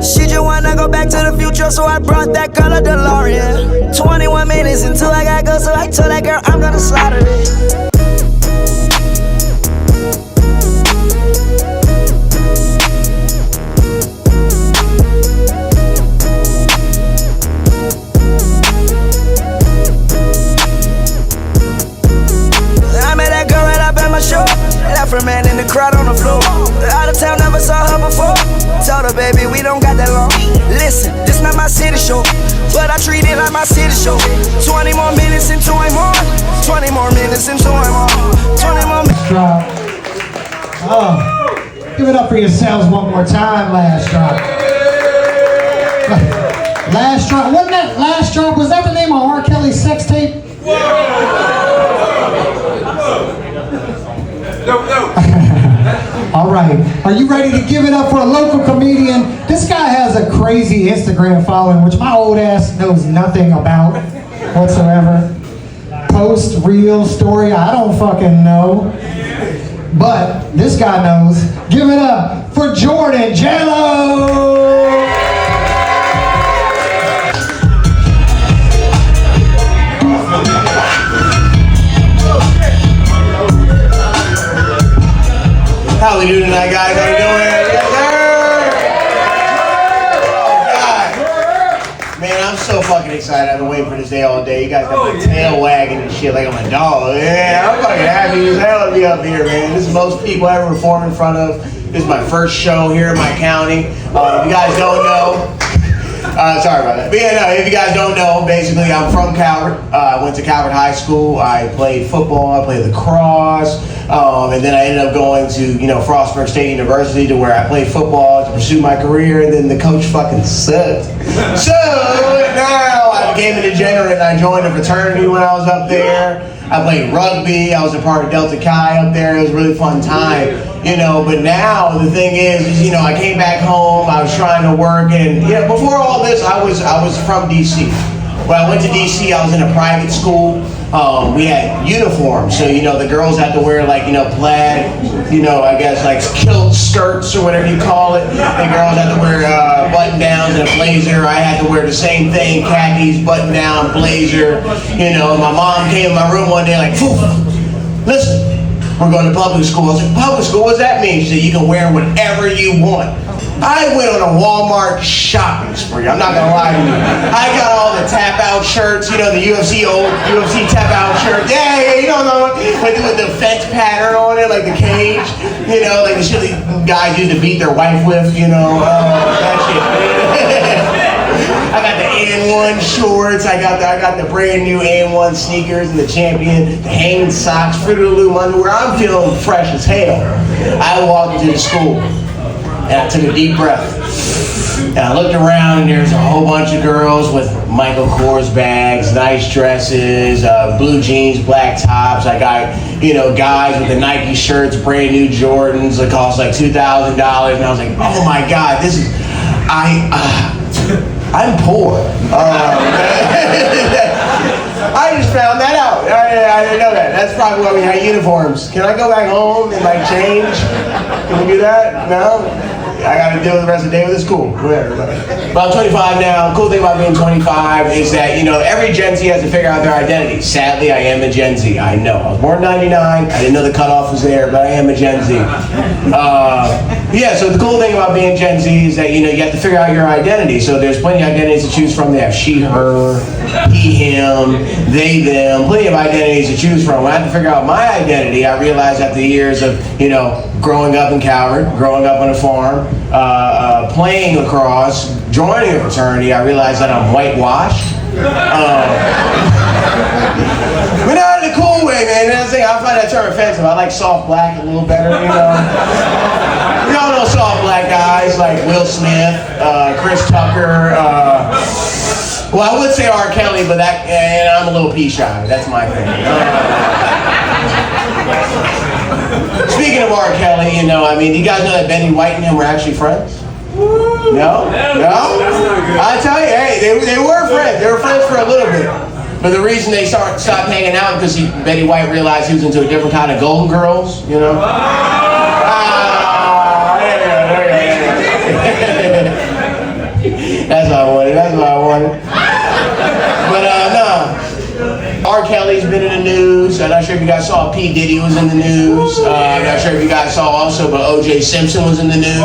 She just wanna go back to the future, so I brought that girl a DeLorean. 21 minutes until I gotta go, so I told that girl I'm gonna slaughter it. Left her man in the crowd on the floor. Out of town, never saw her before. Told her, baby, we don't got that long. Listen, this not my city show, but I treat it like my city show. 20 more minutes into I'm on. 20 more minutes into I'm on. 20 more minutes. Drop. Oh, give it up for yourselves one more time. Last drop. Last drop. Wasn't that last drop? Was that the name of R. Kelly's sex tape? All right, are you ready to give it up for a local comedian? This guy has a crazy Instagram following, which my old ass knows nothing about whatsoever. Post, reel, story, I don't fucking know. But this guy knows. Give it up for Jordan Jello! How we doing tonight, guys? How we doing? Yes, sir! Oh, God. Man, I'm so fucking excited. I've been waiting for this day all day. You guys got my tail wagging and shit like I'm a dog. Yeah, I'm fucking happy as hell to be up here, man. This is the most people I ever perform in front of. This is my first show here in my county. If you guys don't know, sorry about that. But yeah, no, if you guys don't know, basically I'm from Calvert. I went to Calvert High School. I played football, I played lacrosse, and then I ended up going to, Frostburg State University to where I played football to pursue my career, and then the coach fucking sucked. So now I became a degenerate and I joined a fraternity when I was up there. I played rugby. I was a part of Delta Chi up there. It was a really fun time. But now the thing is, I came back home, I was trying to work, and before all this, I was from DC. When I went to DC, I was in a private school. We had uniforms, so the girls had to wear plaid, I guess like kilt skirts or whatever you call it. The girls had to wear button downs and a blazer. I had to wear the same thing, khakis, button down, blazer. My mom came in my room one day like, listen. We're going to public school. I was like, public school, what's that mean? She said, you can wear whatever you want. I went on a Walmart shopping spree. I'm not going to lie to you. I got all the tap-out shirts, the UFC tap-out shirt. Yeah, you know, with the fence pattern on it, like the cage. Like the shit guys used to beat their wife with, that shit. I got the N1 shorts, I got the brand new N1 sneakers and the Champion, the Hanes socks, Fruit of the Loom underwear. I'm feeling fresh as hell. I walked into the school and I took a deep breath. And I looked around and there's a whole bunch of girls with Michael Kors bags, nice dresses, blue jeans, black tops. I got, guys with the Nike shirts, brand new Jordans that cost like $2,000. And I was like, oh my God, this is, I'm poor. I just found that out. I didn't know that. That's probably why we had uniforms. Can I go back home and change? Can we do that? No? I got to deal with the rest of the day with this. Cool. Whatever. But I'm 25 now. Cool thing about being 25 is that, every Gen Z has to figure out their identity. Sadly, I am a Gen Z. I know. I was born in 99. I didn't know the cutoff was there, but I am a Gen Z. So the cool thing about being Gen Z is that, you have to figure out your identity. So there's plenty of identities to choose from. They have she, her, he, him, they, them, plenty of identities to choose from. When I had to figure out my identity, I realized after years of, growing up in Calvert, growing up on a farm, playing lacrosse, joining a fraternity, I realized that I'm whitewashed. But not in a cool way, man. That's the thing, I find that term offensive. I like soft black a little better, We all know soft black guys like Will Smith, Chris Tucker, well, I would say R. Kelly, but and I'm a little pea shy. That's my thing. Speaking of R. Kelly, you guys know that Betty White and him were actually friends? No? I tell you, hey, they were friends. They were friends for a little bit. But the reason they stopped hanging out because Betty White realized he was into a different kind of Golden Girls, There you go. R. Kelly's been in the news. I'm not sure if you guys saw P. Diddy was in the news. I'm not sure if you guys saw also, but O.J. Simpson was in the news.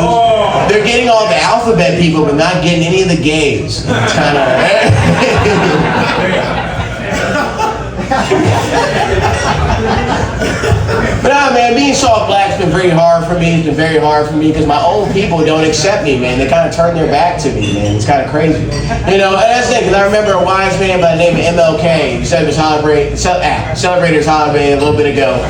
They're getting all the alphabet people, but not getting any of the gays. It's kind of... But nah, man, being soft black's been very hard for me. It's been very hard for me because my own people don't accept me, man. They kind of turn their back to me, man. It's kind of crazy. You know, and that's the thing, because I remember a wise man by the name of MLK. He said his celebrated his holiday a little bit ago.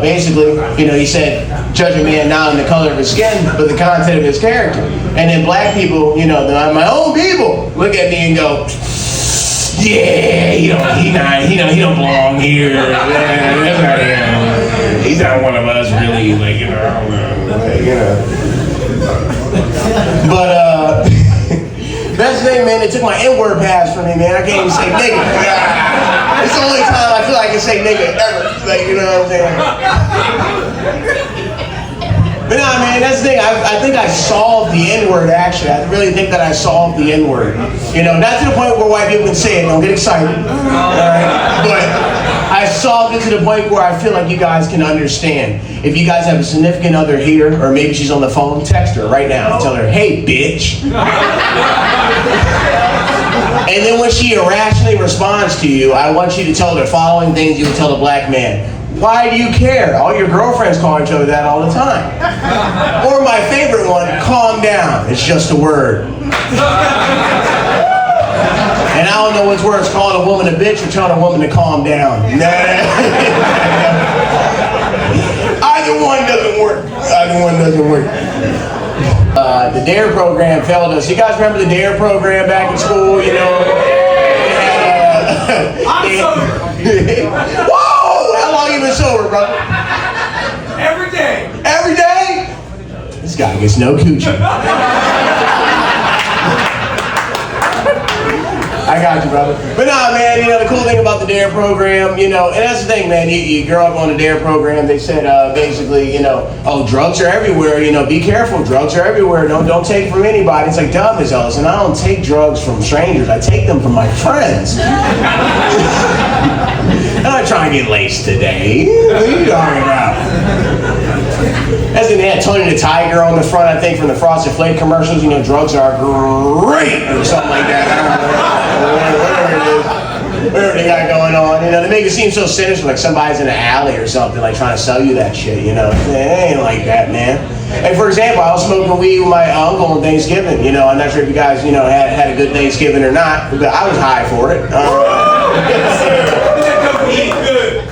Basically, you know, he said, judge a man not on the color of his skin, but the content of his character. And then black people, you know, my own people, look at me and go, yeah, he don't belong here. He's not one of us, really. Like, you know, I don't know. Like, you know. But that's the thing, man. They took my N-word pass from me, man. I can't even say nigga. It's the only time I feel like I can say nigga ever. Like, you know what I'm saying? But nah, man, that's the thing. I think I solved the N-word, actually. I really think that I solved the N-word. You know, not to the point where white people can say it. Don't get excited. All right? But I solved it to the point where I feel like you guys can understand. If you guys have a significant other here, or maybe she's on the phone, text her right now and tell her, hey, bitch. And then when she irrationally responds to you, I want you to tell her the following things you would tell a black man. Why do you care? All your girlfriends call each other that all the time. Or my favorite one, calm down. It's just a word. And I don't know what's worse, calling a woman a bitch or telling a woman to calm down. Either one doesn't work. Either one doesn't work. The DARE program failed us. You guys remember the DARE program back in school, you know? I'm sober. Whoa! How long you been sober, brother? Every day. Every day? This guy gets no coochie. I got you, brother. But nah, man, you know, the cool thing about the DARE program, you know, and that's the thing, man, you grow up on the DARE program, they said, basically, you know, oh, drugs are everywhere, you know, be careful, drugs are everywhere, don't take it from anybody. It's like, duh, Miss Ellis, and I don't take drugs from strangers, I take them from my friends. I'm not trying to get laced today. What are you talking about? As in, they had Tony the Tiger on the front, I think, from the Frosted Flake commercials. You know, drugs are great, or something like that. Whatever they got going on. You know, they make it seem so sinister, like somebody's in an alley or something, like trying to sell you that shit. You know, it ain't like that, man. And for example, I was smoking weed with my uncle on Thanksgiving. You know, I'm not sure if you guys, you know, had a good Thanksgiving or not, but I was high for it.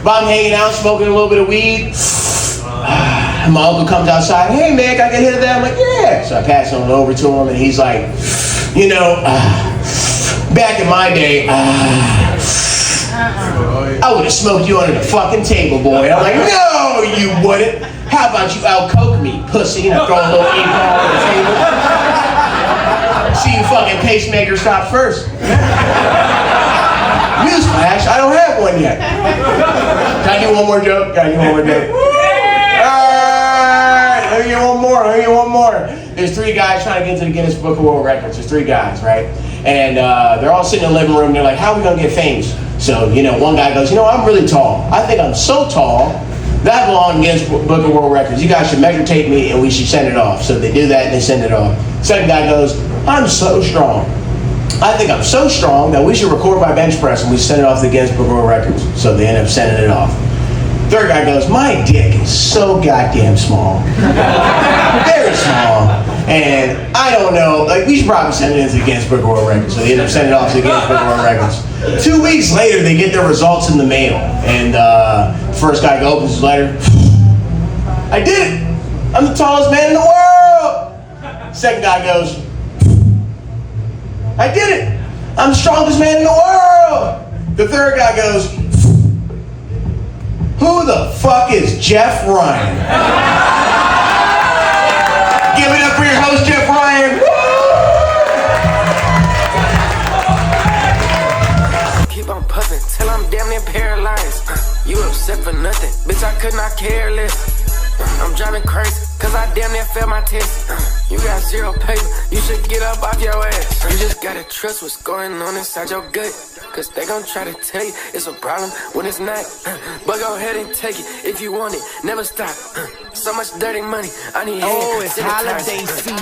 But I'm hanging out, smoking a little bit of weed. My uncle comes outside, hey man, can I get hit of that? I'm like, yeah. So I pass it over to him and he's like, you know, back in my day, I would have smoked you under the fucking table, boy. And I'm like, no, you wouldn't. How about you out-coke me, pussy? And I throw a little e-ball on the table. See you fucking pacemaker stop first. Newsflash, I don't have one yet. Can I do one more joke? Let me get one more. There's 3 guys trying to get into the Guinness Book of World Records. There's 3 guys, right? And they're all sitting in the living room. They're like, how are we going to get famous? So, you know, one guy goes, you know, I'm really tall. I think I'm so tall that I belong in the Guinness Book of World Records. You guys should measure tape me and we should send it off. So they do that and they send it off. Second guy goes, I'm so strong. I think I'm so strong that we should record my bench press and we send it off to the Guinness Book of World Records. So they end up sending it off. Third guy goes, my dick is so goddamn small. Very small. And I don't know, like we should probably send it into the Guinness Book of World Records. So they end up sending it off to the Guinness Book of World Records. 2 weeks later, they get their results in the mail. And the first guy opens his letter. I did it. I'm the tallest man in the world. Second guy goes, I did it. I'm the strongest man in the world. The third guy goes, who the fuck is Jeff Ryan? Give it up for your host, Jeff Ryan. Keep on puffing till I'm damn near paralyzed. You upset for nothing, bitch, I could not care less. I'm driving crazy, cause I damn near failed my test. You got 0 paper, you should get up off your ass. You just gotta trust what's going on inside your gut. Cause they gon' try to tell you it's a problem when it's not. But go ahead and take it if you want it, never stop. So much dirty money, I need Oh, it's holiday season.